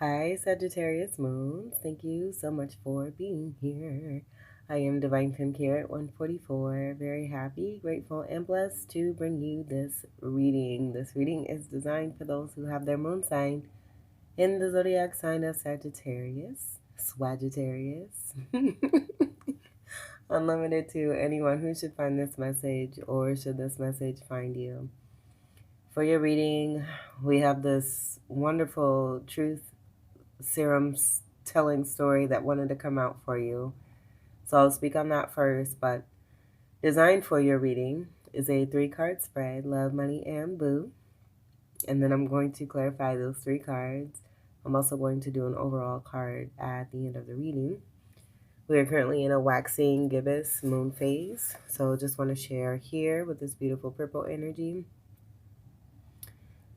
Hi, Sagittarius Moon. Thank you so much for being here. I am Divine Femme here at 144. Very happy, grateful, and blessed to bring you this reading. This reading is designed for those who have their moon sign in the zodiac sign of Sagittarius. Swagittarius. Unlimited to anyone who should find this message or should this message find you. For your reading, we have this wonderful truth serum telling story that wanted to come out for you. So I'll speak on that first, but designed for your reading is a 3-card spread, love, money, and boo. And then I'm going to clarify those 3 cards. I'm also going to do an overall card at the end of the reading. We are currently in a waxing gibbous moon phase. So just want to share here with this beautiful purple energy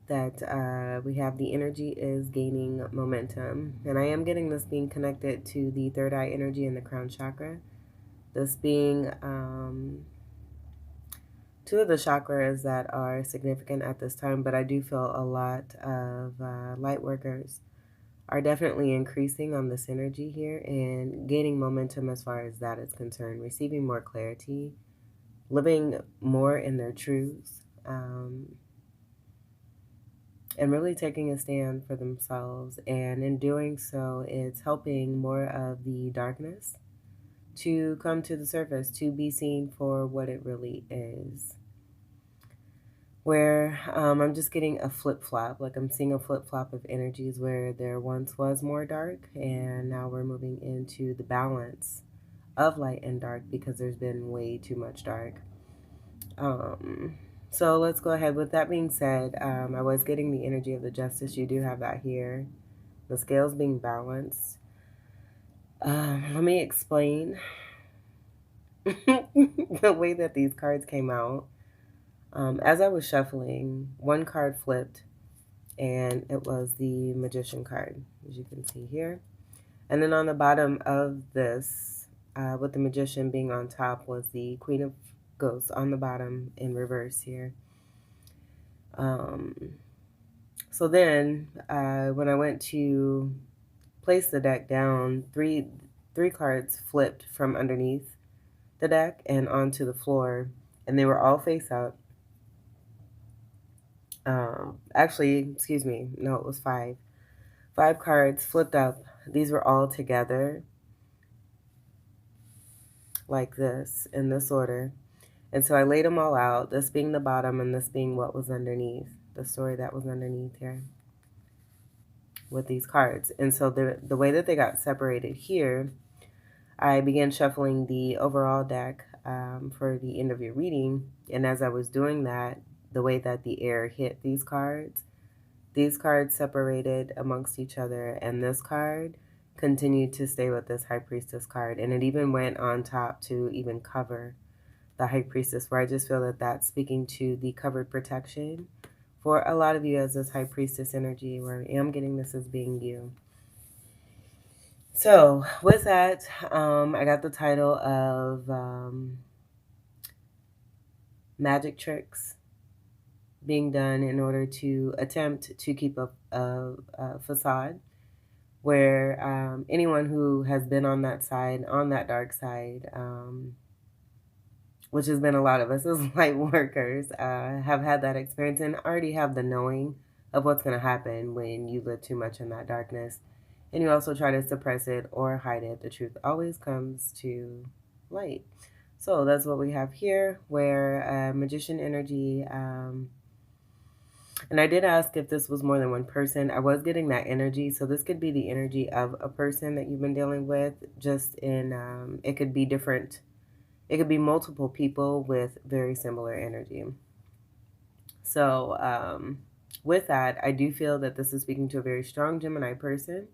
that we have the energy is gaining momentum. And I am getting this being connected to the third eye energy and the crown chakra. This being 2 of the chakras that are significant at this time, but I do feel a lot of light workers are definitely increasing on this energy here and gaining momentum as far as that is concerned, receiving more clarity, living more in their truths, and really taking a stand for themselves. And in doing so, it's helping more of the darkness to come to the surface, to be seen for what it really is. Where I'm just getting a flip-flop, like I'm seeing a flip-flop of energies where there once was more dark, and now we're moving into the balance of light and dark because there's been way too much dark. So let's go ahead. With that being said, I was getting the energy of the justice. You do have that here. The scales being balanced. Let me explain the way that these cards came out. As I was shuffling, one card flipped, and it was the Magician card, as you can see here. And then on the bottom of this, with the Magician being on top, was the Queen of Ghosts on the bottom in reverse here. So then, when I went to place the deck down, three cards flipped from underneath the deck and onto the floor, and they were all face up. Actually, excuse me, no, it was 5. 5 cards flipped up. These were all together like this, in this order. And so I laid them all out, this being the bottom and this being what was underneath, the story that was underneath here with these cards. And so the way that they got separated here, I began shuffling the overall deck for the end of your reading. And as I was doing that, the way that the air hit these cards separated amongst each other, and this card continued to stay with this High Priestess card. And it even went on top to even cover the High Priestess, where I just feel that that's speaking to the covered protection for a lot of you as this High Priestess energy, where I am getting this as being you. So with that, I got the title of magic tricks being done in order to attempt to keep up a facade, where anyone who has been on that side, on that dark side, which has been a lot of us as light workers, have had that experience and already have the knowing of what's going to happen when you live too much in that darkness. And you also try to suppress it or hide it. The truth always comes to light. So that's what we have here, where magician energy, and I did ask if this was more than one person. I was getting that energy. So this could be the energy of a person that you've been dealing with, just in, it could be different. It could be multiple people with very similar energy. So with that, I do feel that this is speaking to a very strong Gemini person.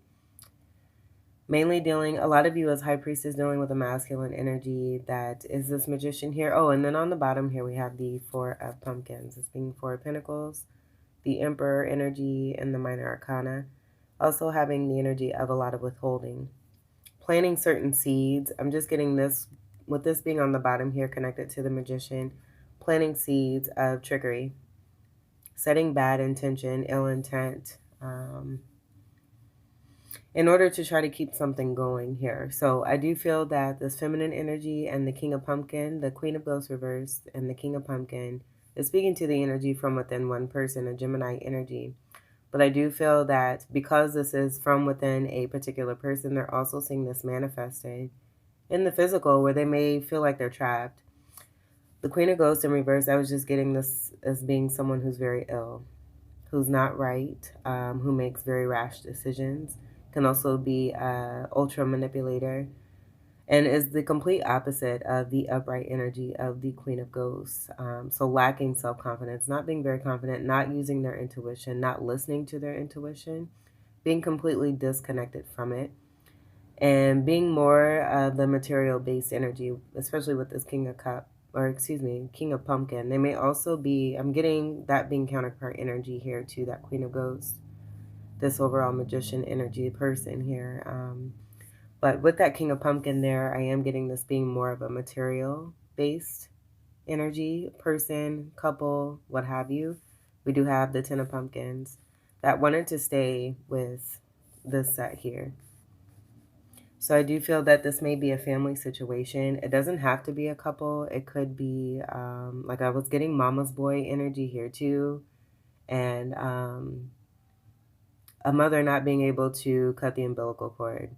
Mainly dealing, a lot of you as High Priestess dealing with a masculine energy that is this Magician here. Oh, and then on the bottom here we have the 4 of Pumpkins. It's being 4 of Pentacles, the Emperor energy, and the Minor Arcana. Also having the energy of a lot of withholding. Planting certain seeds. I'm just getting this, with this being on the bottom here connected to the Magician, planting seeds of trickery, setting bad intention, ill intent, in order to try to keep something going here. So I do feel that this feminine energy and the King of Pumpkin, the Queen of Ghosts reversed, and the King of Pumpkin is speaking to the energy from within one person, a Gemini energy. But I do feel that because this is from within a particular person, they're also seeing this manifested in the physical where they may feel like they're trapped. The Queen of Ghosts in reverse, I was just getting this as being someone who's very ill, who's not right, who makes very rash decisions, can also be an ultra manipulator, and is the complete opposite of the upright energy of the Queen of Ghosts. So lacking self-confidence, not being very confident, not using their intuition, not listening to their intuition, being completely disconnected from it, and being more of the material-based energy, especially with this King of Cup, or excuse me, King of Pumpkin. They may also be, I'm getting that being counterpart energy here to that Queen of Ghosts, this overall magician energy person here. But with that King of Pumpkin there, I am getting this being more of a material-based energy, person, couple, what have you. We do have the Ten of Pumpkins that wanted to stay with this set here. So I do feel that this may be a family situation. It doesn't have to be a couple. It could be, like I was getting mama's boy energy here too. And a mother not being able to cut the umbilical cord.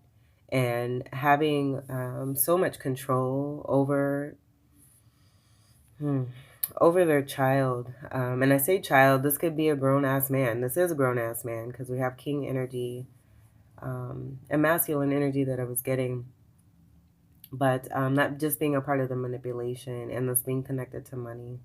And having so much control over their child. And I say child, this could be a grown-ass man. This is a grown-ass man because we have king energy, and masculine energy that I was getting. But not just being a part of the manipulation and this being connected to money.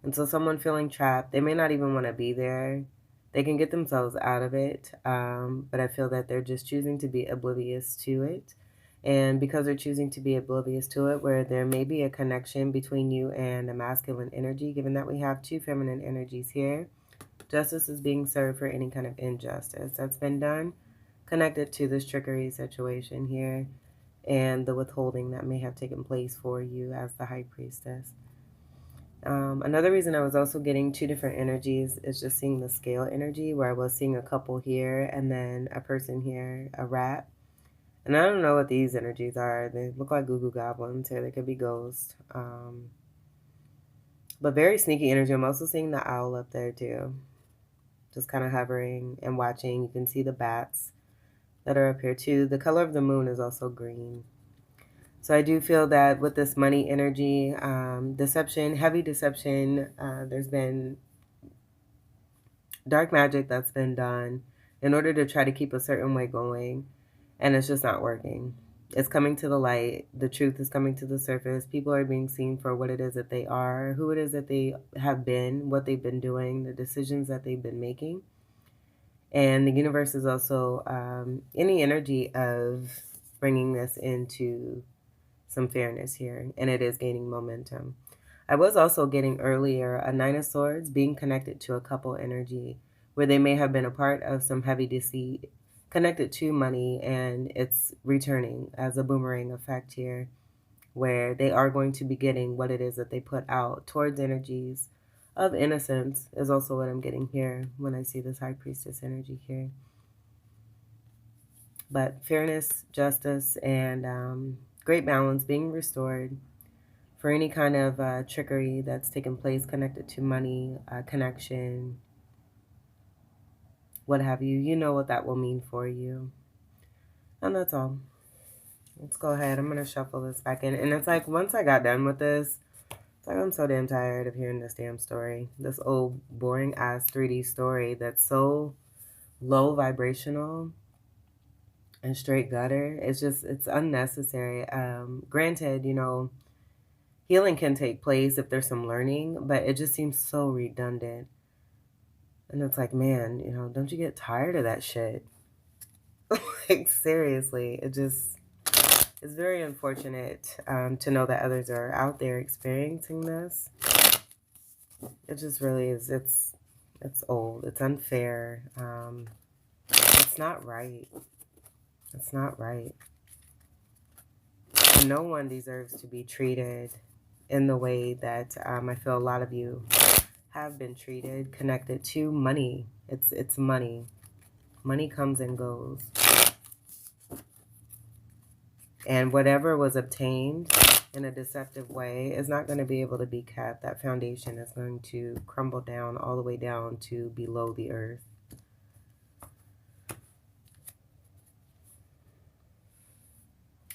And so someone feeling trapped, they may not even want to be there. They can get themselves out of it, but I feel that they're just choosing to be oblivious to it. And because they're choosing to be oblivious to it, where there may be a connection between you and a masculine energy, given that we have two feminine energies here, justice is being served for any kind of injustice that's been done, connected to this trickery situation here, and the withholding that may have taken place for you as the High Priestess. Another reason I was also getting two different energies is just seeing the scale energy, where I was seeing a couple here and then a person here, a rat. And I don't know what these energies are. They look like goo goo goblins here. They could be ghosts. But very sneaky energy. I'm also seeing the owl up there too. Just kind of hovering and watching. You can see the bats that are up here too. The color of the moon is also green. So I do feel that with this money energy, deception, heavy deception, there's been dark magic that's been done in order to try to keep a certain way going, and it's just not working. It's coming to the light. The truth is coming to the surface. People are being seen for what it is that they are, who it is that they have been, what they've been doing, the decisions that they've been making. And the universe is also any energy of bringing this into some fairness here, and it is gaining momentum. I was also getting earlier a Nine of Swords being connected to a couple energy, where they may have been a part of some heavy deceit connected to money, and it's returning as a boomerang effect here, where they are going to be getting what it is that they put out towards energies of innocence is also what I'm getting here when I see this High Priestess energy here. But fairness, justice, and great balance being restored for any kind of trickery that's taken place connected to money, connection, what have you. You know what that will mean for you. And that's all. Let's go ahead. I'm going to shuffle this back in. And it's like once I got done with this, it's like I'm so damn tired of hearing this damn story. This old boring ass 3D story that's so low vibrational and straight gutter. It's unnecessary. Granted, healing can take place if there's some learning, but it just seems so redundant. And it's like, man, don't you get tired of that shit? Like, seriously, it's very unfortunate to know that others are out there experiencing this. It just really is. It's old. It's unfair. It's not right. It's not right. And no one deserves to be treated in the way that I feel a lot of you have been treated, connected to money. It's money. Money comes and goes. And whatever was obtained in a deceptive way is not going to be able to be kept. That foundation is going to crumble down all the way down to below the earth.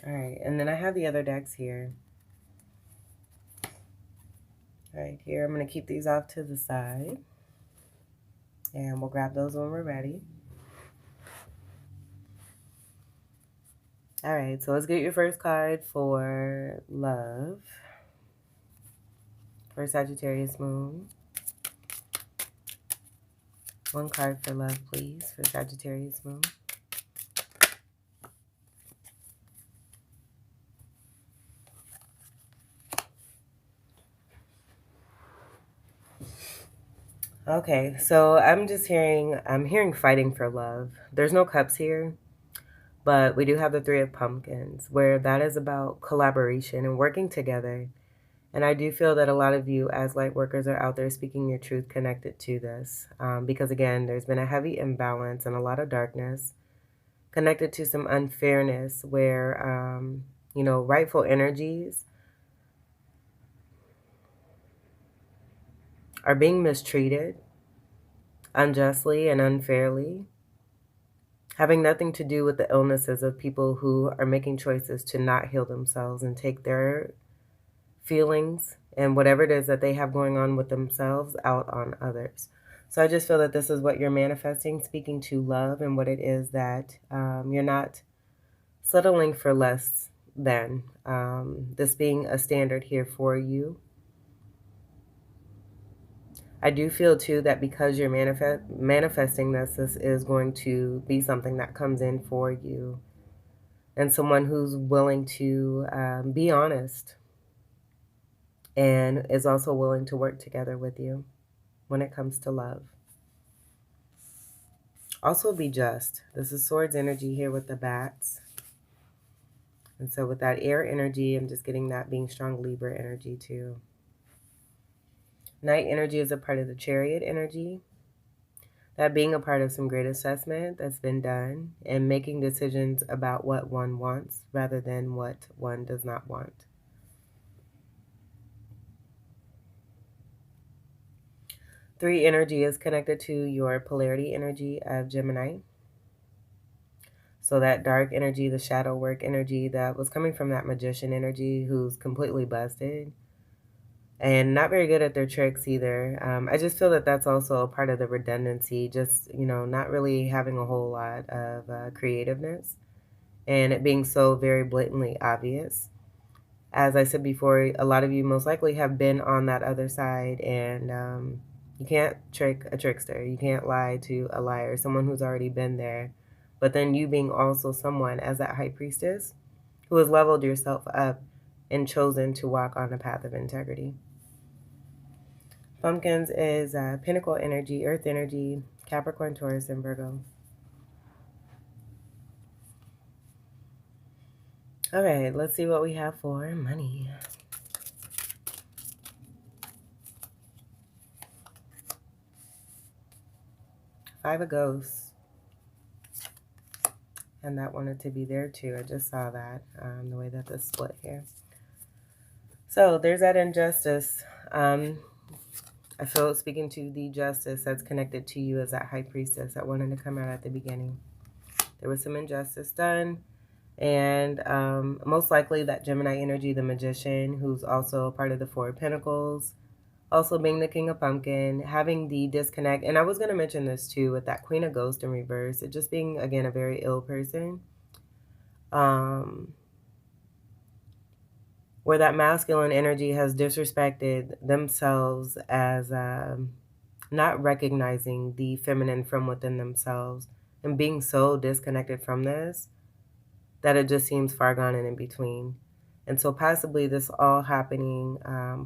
All right, and then I have the other decks here. All right, here I'm going to keep these off to the side. And we'll grab those when we're ready. All right, so let's get your first card for love. For Sagittarius moon. One card for love, please, for Sagittarius moon. Okay, so I'm hearing fighting for love. There's no cups here, but we do have the Three of Pumpkins, where that is about collaboration and working together. And I do feel that a lot of you as light workers are out there speaking your truth connected to this. Because again, there's been a heavy imbalance and a lot of darkness connected to some unfairness where, rightful energies are being mistreated unjustly and unfairly, having nothing to do with the illnesses of people who are making choices to not heal themselves and take their feelings and whatever it is that they have going on with themselves out on others. So I just feel that this is what you're manifesting, speaking to love and what it is that you're not settling for less than. This being a standard here for you. I do feel too that because you're manifesting this is going to be something that comes in for you. And someone who's willing to be honest and is also willing to work together with you when it comes to love. Also be just. This is Swords energy here with the bats. And so with that air energy, I'm just getting that being strong Libra energy too. Night energy is a part of the Chariot energy. That being a part of some great assessment that's been done and making decisions about what one wants rather than what one does not want. Three energy is connected to your polarity energy of Gemini. So that dark energy, the shadow work energy that was coming from that magician energy who's completely busted and not very good at their tricks either. I just feel that that's also a part of the redundancy, just, not really having a whole lot of creativeness and it being so very blatantly obvious. As I said before, a lot of you most likely have been on that other side and you can't trick a trickster. You can't lie to a liar, someone who's already been there. But then you being also someone as that high priestess who has leveled yourself up and chosen to walk on a path of integrity. Pumpkins is Pinnacle energy, Earth energy, Capricorn, Taurus, and Virgo. All right, let's see what we have for money. Five of Ghosts. And that wanted to be there too. I just saw that, the way that this split here. So there's that injustice. I feel speaking to the justice that's connected to you as that high priestess that wanted to come out at the beginning. There was some injustice done. And most likely that Gemini energy, the magician, who's also a part of the Four of Pentacles, also being the King of Pumpkin, having the disconnect. And I was going to mention this too with that Queen of Ghost in reverse. It just being, again, a very ill person. Where that masculine energy has disrespected themselves as not recognizing the feminine from within themselves and being so disconnected from this that it just seems far gone and in between. And so possibly this all happening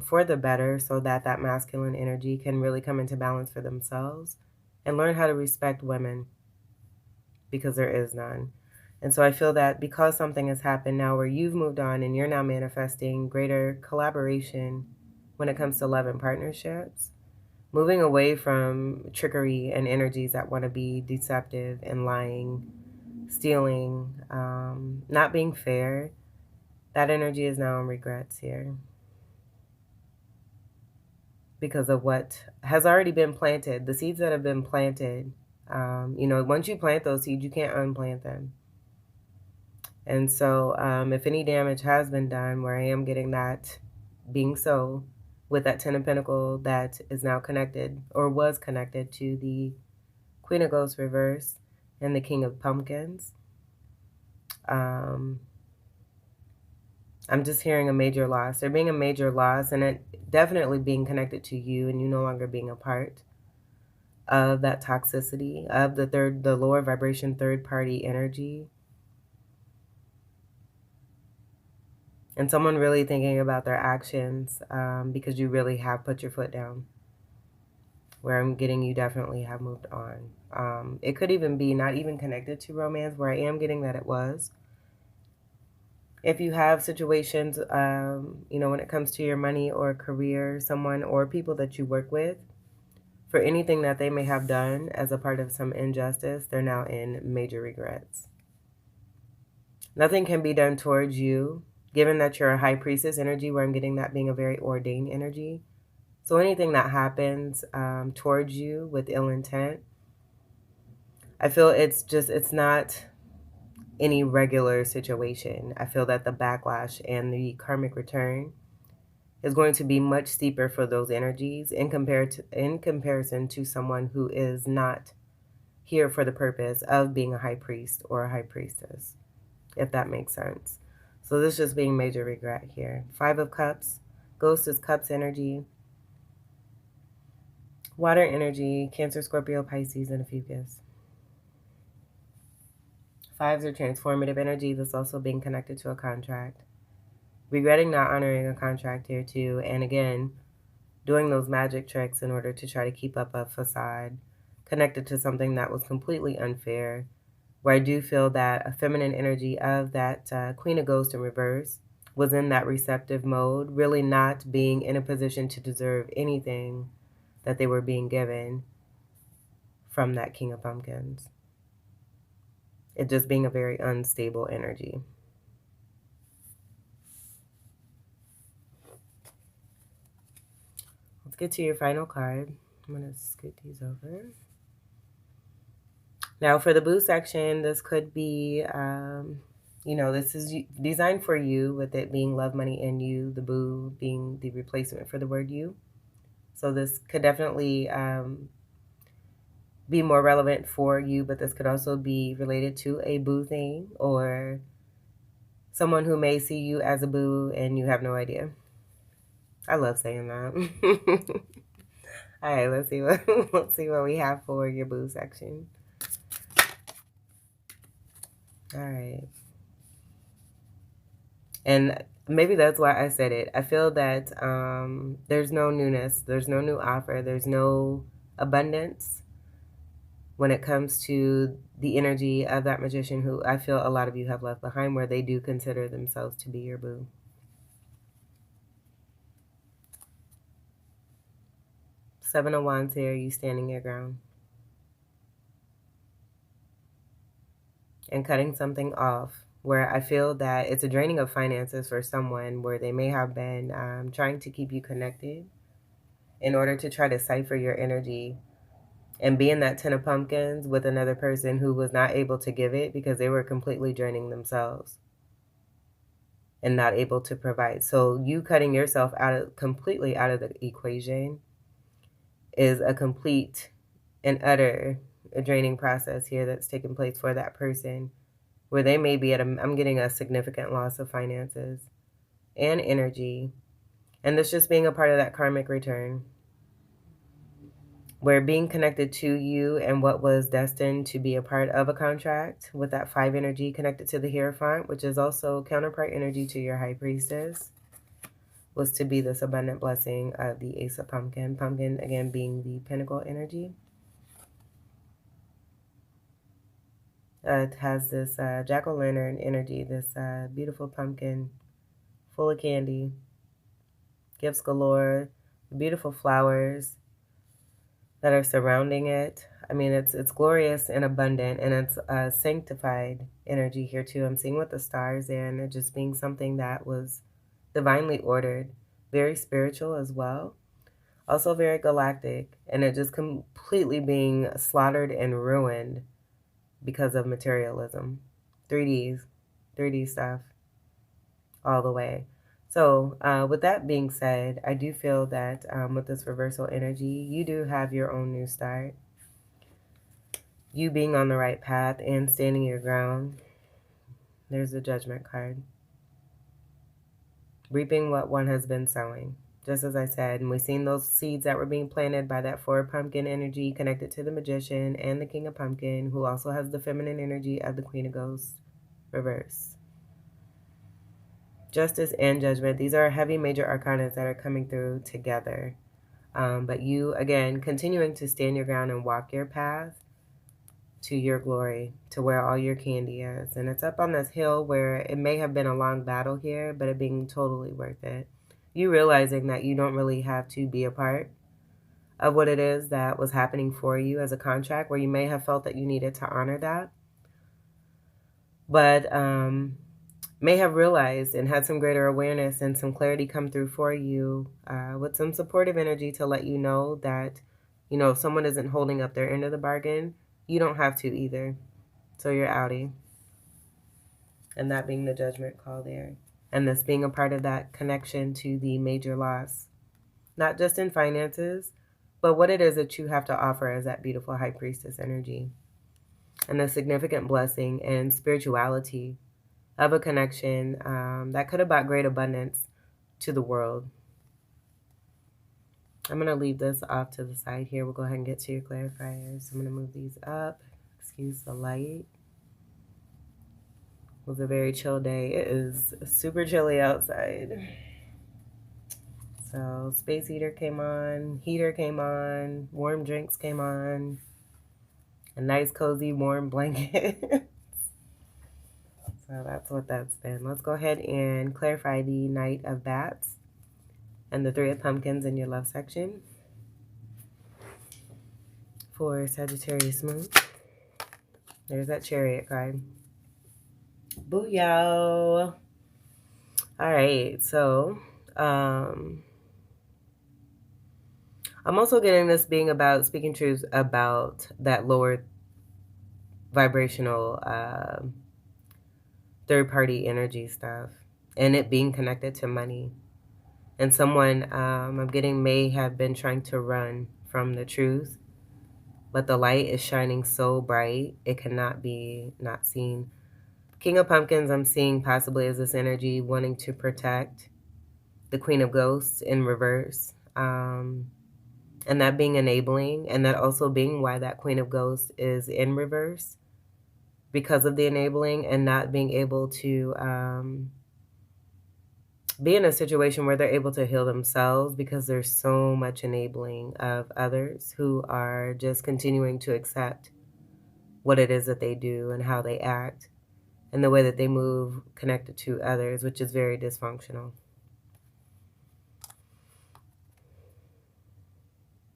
for the better so that that masculine energy can really come into balance for themselves and learn how to respect women because there is none. And so I feel that because something has happened now where you've moved on and you're now manifesting greater collaboration when it comes to love and partnerships, moving away from trickery and energies that want to be deceptive and lying, stealing, not being fair. That energy is now in regrets here because of what has already been planted, the seeds that have been planted. Once you plant those seeds, you can't unplant them. And so if any damage has been done, where I am getting that being so, with that Ten of Pentacles that is now connected or was connected to the Queen of Ghosts reverse and the King of Pumpkins. I'm just hearing a major loss. There being a major loss, and it definitely being connected to you, and you no longer being a part of that toxicity, of the lower vibration third party energy. And someone really thinking about their actions because you really have put your foot down. Where I'm getting, you definitely have moved on. It could even be not even connected to romance, where I am getting that it was. If you have situations, when it comes to your money or career, someone or people that you work with, for anything that they may have done as a part of some injustice, they're now in major regrets. Nothing can be done towards you, given that you're a high priestess energy, where I'm getting that being a very ordained energy. So anything that happens towards you with ill intent, I feel it's not any regular situation. I feel that the backlash and the karmic return is going to be much steeper for those energies in comparison to someone who is not here for the purpose of being a high priest or a high priestess, if that makes sense. So this just being major regret here. 5 of Cups, Ghost is Cups energy, water energy, Cancer, Scorpio, Pisces, and a Fucus. 5s are transformative energy. That's also being connected to a contract. Regretting not honoring a contract here too. And again, doing those magic tricks in order to try to keep up a facade connected to something that was completely unfair. Where I do feel that a feminine energy of that Queen of Ghosts in reverse was in that receptive mode, really not being in a position to deserve anything that they were being given from that King of Pumpkins. It just being a very unstable energy. Let's get to your final card. I'm going to scoot these over. Now for the boo section, this could be, this is designed for you, with it being love, money, and you, the boo being the replacement for the word you. So this could definitely be more relevant for you, but this could also be related to a boo thing or someone who may see you as a boo and you have no idea. I love saying that. All right, let's see what we have for your boo section. All right. And maybe that's why I said it. I feel that there's no newness, there's no new offer, there's no abundance when it comes to the energy of that magician who I feel a lot of you have left behind, where they do consider themselves to be your boo. Seven of Wands here, you standing your ground. And cutting something off, where I feel that it's a draining of finances for someone, where they may have been trying to keep you connected in order to try to cipher your energy, and being that Ten of Pumpkins with another person who was not able to give it because they were completely draining themselves and not able to provide. So you cutting yourself completely out of the equation is a complete and utter draining process here that's taking place for that person, where they may be I'm getting a significant loss of finances and energy. And this just being a part of that karmic return, where being connected to you and what was destined to be a part of a contract, with that 5 energy connected to the Hierophant, which is also counterpart energy to your High Priestess, was to be this abundant blessing of the Ace of Pumpkin. Pumpkin, again, being the Pentacle energy. It has this jack-o'-lantern energy, this beautiful pumpkin full of candy, gifts galore, beautiful flowers, that are surrounding it. I mean, it's glorious and abundant, and it's a sanctified energy here too. I'm seeing with the stars there, and it just being something that was divinely ordered, very spiritual as well, also very galactic, and it just completely being slaughtered and ruined because of materialism. 3D stuff all the way. So with that being said, I do feel that with this reversal energy, you do have your own new start. You being on the right path and standing your ground. There's the Judgment card. Reaping what one has been sowing. Just as I said, and we've seen those seeds that were being planted by that 4 pumpkin energy connected to the Magician and the King of Pumpkin, who also has the feminine energy of the Queen of Ghosts reverse. Justice and Judgment. These are heavy major arcanas that are coming through together. But you, again, continuing to stand your ground and walk your path to your glory, to where all your candy is. And it's up on this hill where it may have been a long battle here, but it being totally worth it. You realizing that you don't really have to be a part of what it is that was happening for you as a contract, where you may have felt that you needed to honor that, but may have realized and had some greater awareness and some clarity come through for you with some supportive energy to let you know that, you know, if someone isn't holding up their end of the bargain, you don't have to either. So you're outie. And that being the Judgment call there. And this being a part of that connection to the major loss. Not just in finances, but what it is that you have to offer as that beautiful High Priestess energy. And the significant blessing and spirituality of a connection that could have brought great abundance to the world. I'm going to leave this off to the side here. We'll go ahead and get to your clarifiers. I'm going to move these up. Excuse the light. It was a very chill day. It is super chilly outside. So space heater came on, heater came on, warm drinks came on, a nice cozy warm blanket. So that's what that's been. Let's go ahead and clarify the Knight of Bats and the 3 of Pumpkins in your love section for Sagittarius moon. There's that Chariot card. Booyah! All right, so I'm also getting this being about speaking truth about that lower vibrational third-party energy stuff, and it being connected to money. And someone I'm getting may have been trying to run from the truth, but the light is shining so bright it cannot be not seen. King of Pumpkins I'm seeing possibly as this energy wanting to protect the Queen of Ghosts in reverse, and that being enabling, and that also being why that Queen of Ghosts is in reverse, because of the enabling and not being able to be in a situation where they're able to heal themselves, because there's so much enabling of others who are just continuing to accept what it is that they do and how they act and the way that they move connected to others, which is very dysfunctional.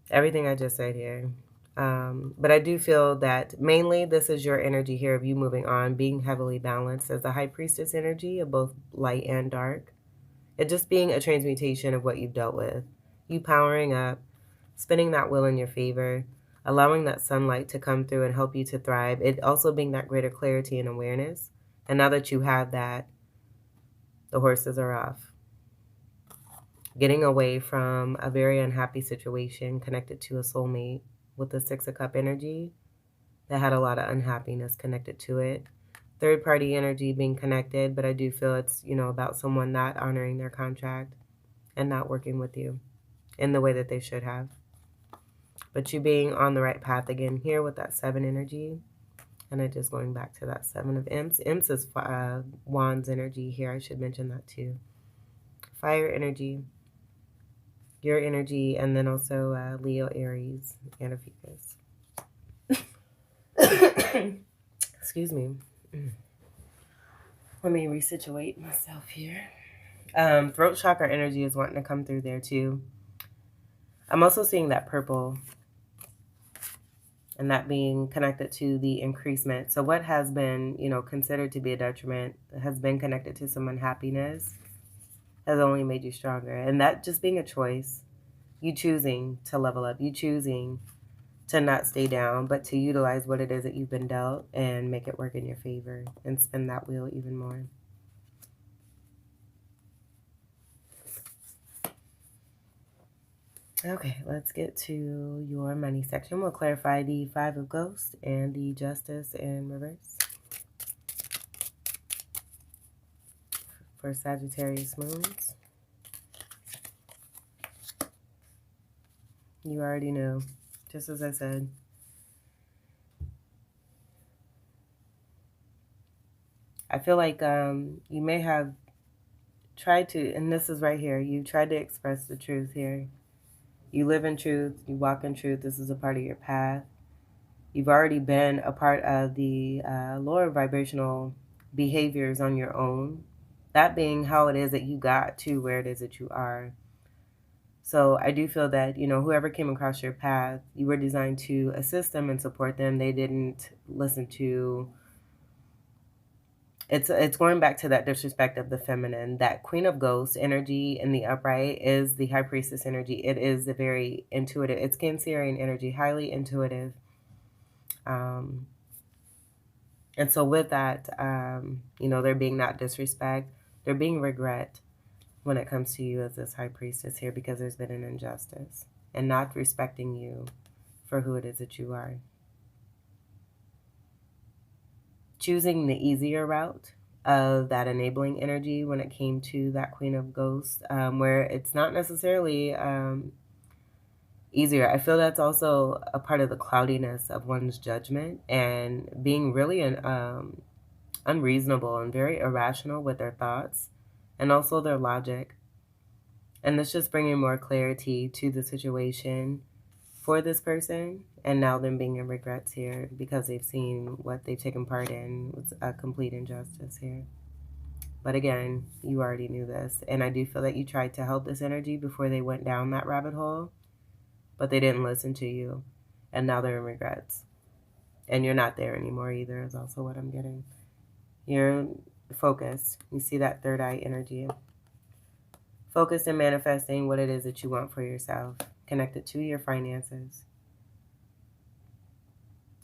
Everything I just said here. But I do feel that mainly this is your energy here of you moving on, being heavily balanced as the High Priestess energy of both light and dark. It just being a transmutation of what you've dealt with. You powering up, spinning that wheel in your favor, allowing that sunlight to come through and help you to thrive. It also being that greater clarity and awareness. And now that you have that, the horses are off. Getting away from a very unhappy situation connected to a soulmate with the 6 of Cup energy that had a lot of unhappiness connected to it. Third party energy being connected, but I do feel it's, you know, about someone not honoring their contract and not working with you in the way that they should have. But you being on the right path again here with that 7 energy. And I'm just going back to that 7 of Imps. Imps is Wands energy here. I should mention that too. Fire energy. Your energy, and then also Leo, Aries, and a Venus. Excuse me. Let me resituate myself here. Throat chakra energy is wanting to come through there too. I'm also seeing that purple and that being connected to the increasement. So what has been, considered to be a detriment has been connected to some unhappiness, has only made you stronger. And that just being a choice, you choosing to level up, you choosing to not stay down, but to utilize what it is that you've been dealt and make it work in your favor and spin that wheel even more. Okay, let's get to your money section. We'll clarify the Five of Ghosts and the Justice in reverse for Sagittarius moons. You already knew, just as I said. I feel like you may have tried to, and this is right here, you tried to express the truth here. You live in truth, you walk in truth. This is a part of your path. You've already been a part of the lower vibrational behaviors on your own. That being how it is that you got to where it is that you are. So I do feel that, whoever came across your path, you were designed to assist them and support them. They didn't listen to... It's going back to that disrespect of the feminine. That Queen of Ghosts energy in the upright is the High Priestess energy. It is a very intuitive, it's Cancerian energy, highly intuitive. And so with that, there being not disrespect, there being regret when it comes to you as this High Priestess here, because there's been an injustice and not respecting you for who it is that you are. Choosing the easier route of that enabling energy when it came to that Queen of Ghosts, where it's not necessarily easier. I feel that's also a part of the cloudiness of one's judgment and being really unreasonable and very irrational with their thoughts and also their logic. And it's just bringing more clarity to the situation for this person, and now them being in regrets here because they've seen what they've taken part in was a complete injustice here. But again, you already knew this, and I do feel that you tried to help this energy before they went down that rabbit hole, but they didn't listen to you, and now they're in regrets. And you're not there anymore either is also what I'm getting. You're focused. You see that third eye energy. Focused in manifesting what it is that you want for yourself, connected to your finances.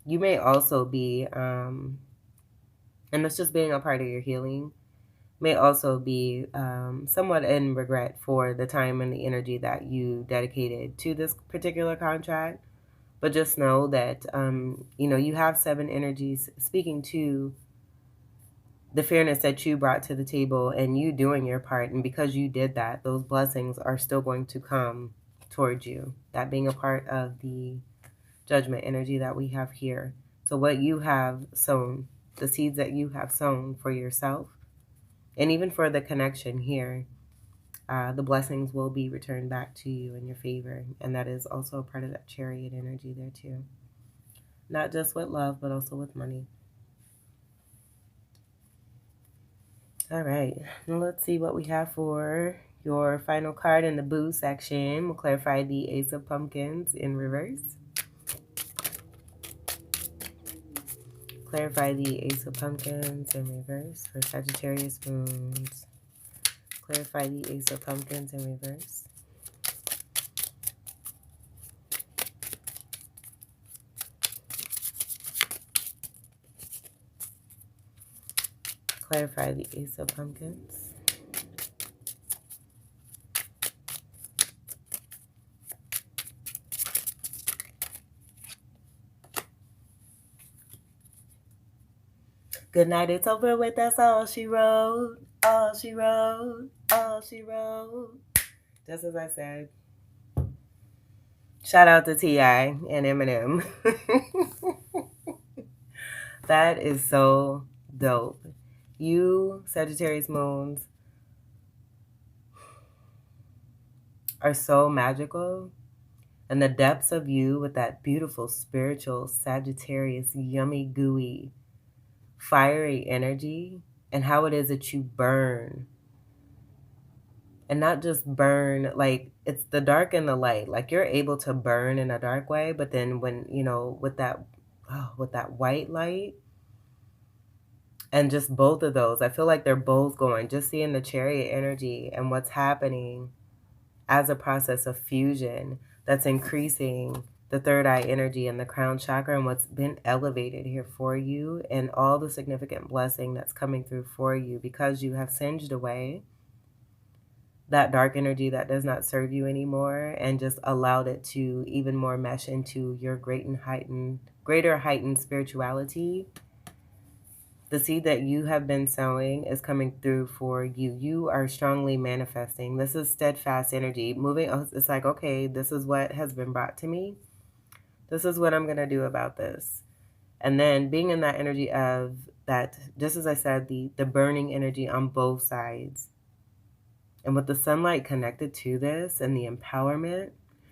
You may also be, and it's just being a part of your healing, may also be somewhat in regret for the time and the energy that you dedicated to this particular contract. But just know that, you have 7 energies speaking to the fairness that you brought to the table and you doing your part. And because you did that, those blessings are still going to come towards you. That being a part of the judgment energy that we have here. So what you have sown, the seeds that you have sown for yourself, and even for the connection here, the blessings will be returned back to you in your favor. And that is also a part of that Chariot energy there too. Not just with love, but also with money. All right, now let's see what we have for your final card in the boo section. We'll clarify the Ace of Pumpkins in reverse. Clarify the Ace of Pumpkins in reverse for Sagittarius moons. Clarify the Ace of Pumpkins in reverse. Clarify the Ace of Pumpkins. Good night, it's over with, that's all she wrote. All she wrote, all she wrote. Just as I said. Shout out to T.I. and Eminem. That is so dope. You, Sagittarius moons, are so magical. And the depths of you with that beautiful spiritual Sagittarius, yummy, gooey, fiery energy, and how it is that you burn And not just burn, like it's the dark and the light. Like you're able to burn in a dark way, but then when, you know, with that white light, and just both of those, I feel like they're both going, just seeing the chariot energy and what's happening as a process of fusion that's increasing the third eye energy and the crown chakra and what's been elevated here for you, and all the significant blessing that's coming through for you because you have singed away that dark energy that does not serve you anymore and just allowed it to even more mesh into your greater heightened spirituality. The seed that you have been sowing is coming through for you. You are strongly manifesting. This is steadfast energy. Moving, it's like, okay, this is what has been brought to me. This is what I'm going to do about this. And then being in that energy of that, just as I said, the burning energy on both sides. And with the sunlight connected to this and the empowerment,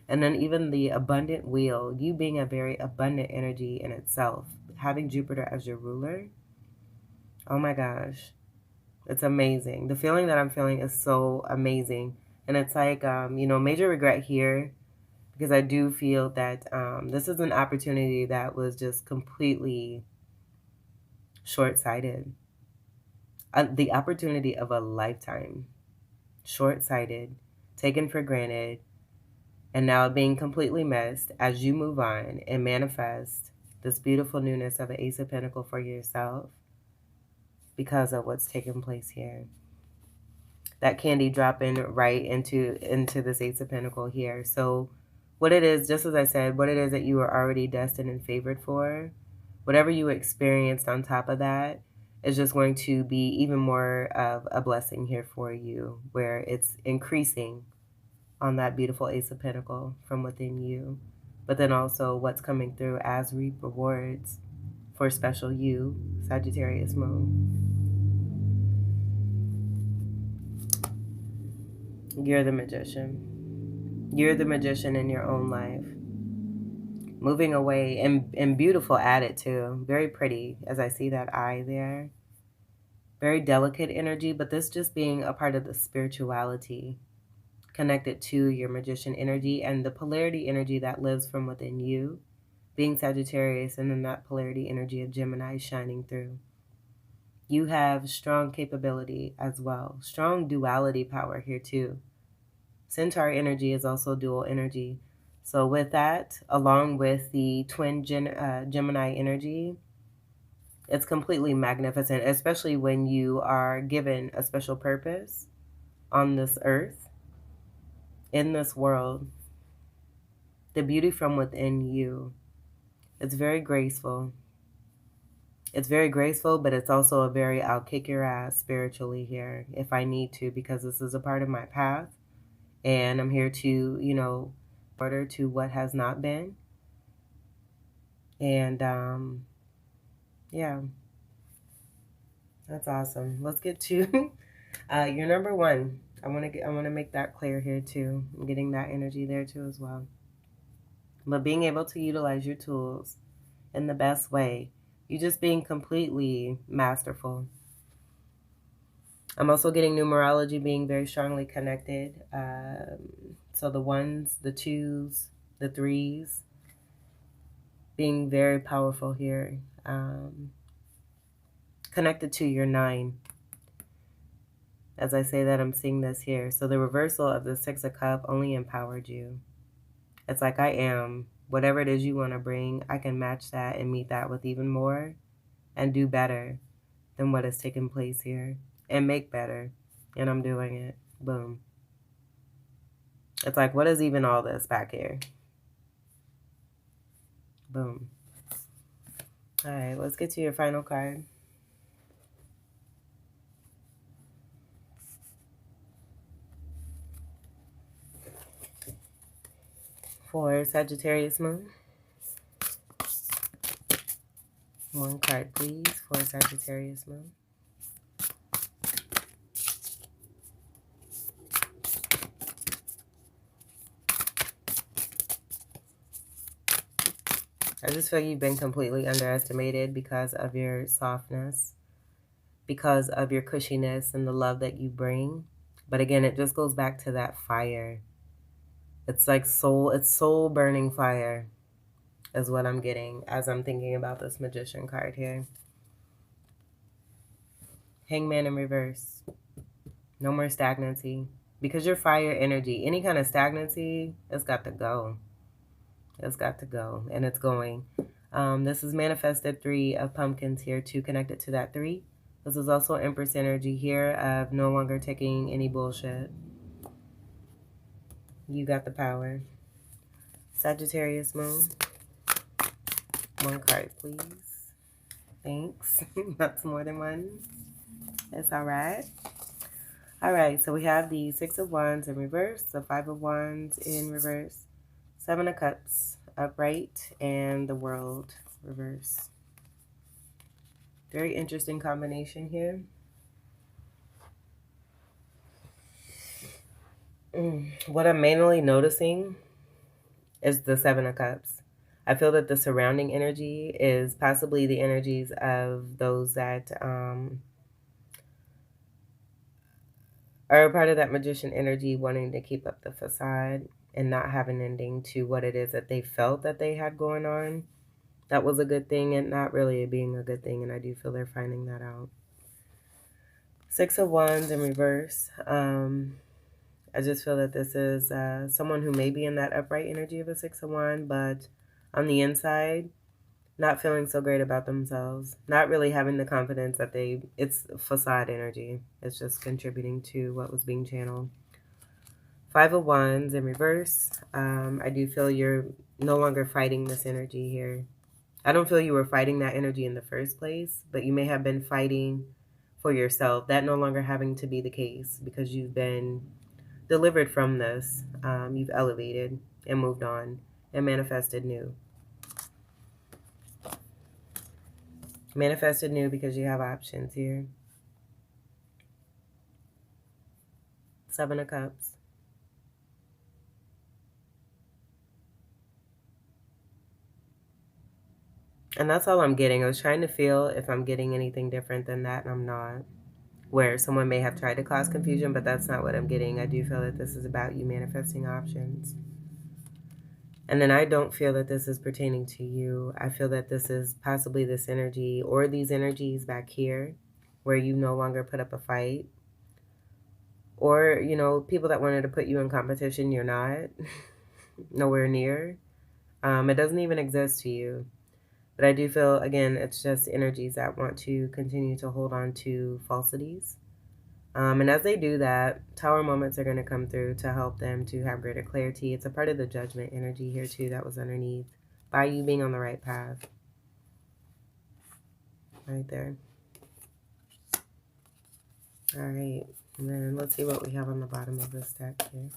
and then even the abundant wheel, you being a very abundant energy in itself, having Jupiter as your ruler. Oh my gosh, it's amazing. The feeling that I'm feeling is so amazing. And it's like, you know, major regret here because I do feel that this is an opportunity that was just completely short-sighted. The opportunity of a lifetime, short-sighted, taken for granted, and now being completely missed as you move on and manifest this beautiful newness of an Ace of Pentacles for yourself. Because of what's taking place here. That candy dropping right into this Ace of Pentacles here. So what it is, just as I said, what it is that you are already destined and favored for, whatever you experienced on top of that is just going to be even more of a blessing here for you, where it's increasing on that beautiful Ace of Pentacles from within you. But then also what's coming through as reap rewards for special you, Sagittarius moon. You're the magician. You're the magician in your own life. Moving away, and beautiful at it too. Very pretty as I see that eye there. Very delicate energy, but this just being a part of the spirituality connected to your magician energy and the polarity energy that lives from within you, being Sagittarius, and then that polarity energy of Gemini shining through. You have strong capability as well. Strong duality power here too. Centaur energy is also dual energy. So with that, along with the twin Gemini energy, it's completely magnificent, especially when you are given a special purpose on this earth, in this world. The beauty from within you. It's very graceful. It's very graceful, but it's also a very, I'll kick your ass spiritually here if I need to, because this is a part of my path. And I'm here to, you know, order to what has not been. And yeah, that's awesome. Let's get to your number one. I want to make that clear here too. I'm getting that energy there too as well. But being able to utilize your tools in the best way, you just being completely masterful. I'm also getting numerology being very strongly connected. So the ones, the twos, the threes, being very powerful here. Connected to your 9. As I say that, I'm seeing this here. So the reversal of the 6 of Cups only empowered you. It's like, I am. Whatever it is you want to bring, I can match that and meet that with even more and do better than what has taken place here. And make better. And I'm doing it. Boom. It's like, what is even all this back here? Boom. All right, let's get to your final card. For Sagittarius moon. One card, please, for Sagittarius moon. I just feel you've been completely underestimated because of your softness, because of your cushiness and the love that you bring. But again, it just goes back to that fire. It's like soul burning fire is what I'm getting as I'm thinking about this Magician card here. Hangman in reverse. No more stagnancy. Because you're fire energy, any kind of stagnancy, it's got to go. It's got to go, and it's going. This is manifested 3 of pumpkins here, 2 connected to that 3. This is also Empress energy here of no longer taking any bullshit. You got the power. Sagittarius moon. 1 card, please. Thanks. That's more than 1. It's all right. All right, so we have the 6 of Wands in reverse, the 5 of Wands in reverse, 7 of Cups upright, and the World reverse. Very interesting combination here. What I'm mainly noticing is the 7 of Cups. I feel that the surrounding energy is possibly the energies of those that are a part of that Magician energy, wanting to keep up the facade and not have an ending to what it is that they felt that they had going on. That was a good thing and not really being a good thing, and I do feel they're finding that out. 6 of Wands in reverse. I just feel that this is someone who may be in that upright energy of a 6 of Wands, but on the inside, not feeling so great about themselves, not really having the confidence that it's facade energy. It's just contributing to what was being channeled. 5 of Wands in reverse. I do feel you're no longer fighting this energy here. I don't feel you were fighting that energy in the first place, but you may have been fighting for yourself. That no longer having to be the case because you've been delivered from this. You've elevated and moved on and manifested new. Manifested new because you have options here. 7 of Cups. And that's all I'm getting. I was trying to feel if I'm getting anything different than that, and I'm not. Where someone may have tried to cause confusion, but that's not what I'm getting. I do feel that this is about you manifesting options. And then I don't feel that this is pertaining to you. I feel that this is possibly this energy or these energies back here where you no longer put up a fight. Or, you know, people that wanted to put you in competition, you're not. Nowhere near. It doesn't even exist to you. But I do feel, again, it's just energies that want to continue to hold on to falsities. And as they do that, tower moments are going to come through to help them to have greater clarity. It's a part of the judgment energy here, too, that was underneath by you being on the right path. Right there. All right. And then let's see what we have on the bottom of this deck here.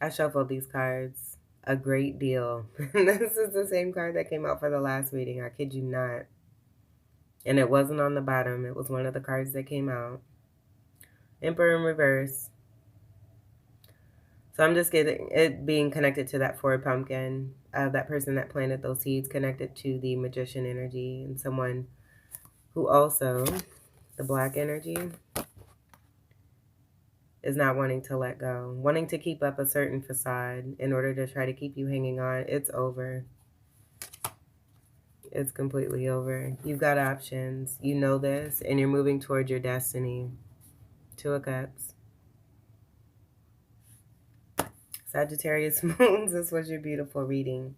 I shuffled these cards a great deal. This is the same card that came out for the last reading. I kid you not. And it wasn't on the bottom. It was one of the cards that came out. Emperor in reverse. So I'm just getting it being connected to that 4 pumpkin. That person that planted those seeds, connected to the Magician energy. And someone who also, the Black energy, is not wanting to let go. Wanting to keep up a certain facade in order to try to keep you hanging on. It's over. It's completely over. You've got options. You know this, and you're moving towards your destiny. 2 of Cups. Sagittarius moons, this was your beautiful reading.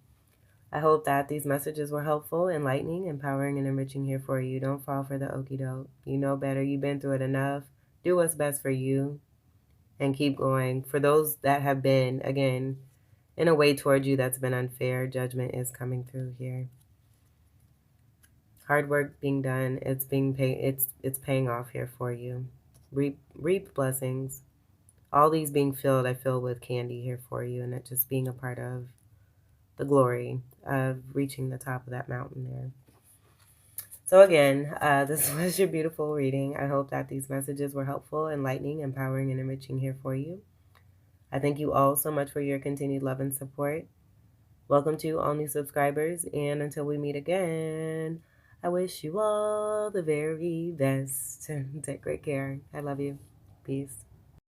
I hope that these messages were helpful, enlightening, empowering, and enriching here for you. Don't fall for the okie doke. You know better. You've been through it enough. Do what's best for you and keep going. For those that have been, again, in a way towards you that's been unfair, judgment is coming through here. Hard work being done. It's being paid. It's paying off here for you. Reap blessings. All these being filled, I feel, with candy here for you, and it just being a part of the glory of reaching the top of that mountain there. So again, this was your beautiful reading. I hope that these messages were helpful, enlightening, empowering, and enriching here for you. I thank you all so much for your continued love and support. Welcome to all new subscribers, and until we meet again, I wish you all the very best. Take great care. I love you. Peace.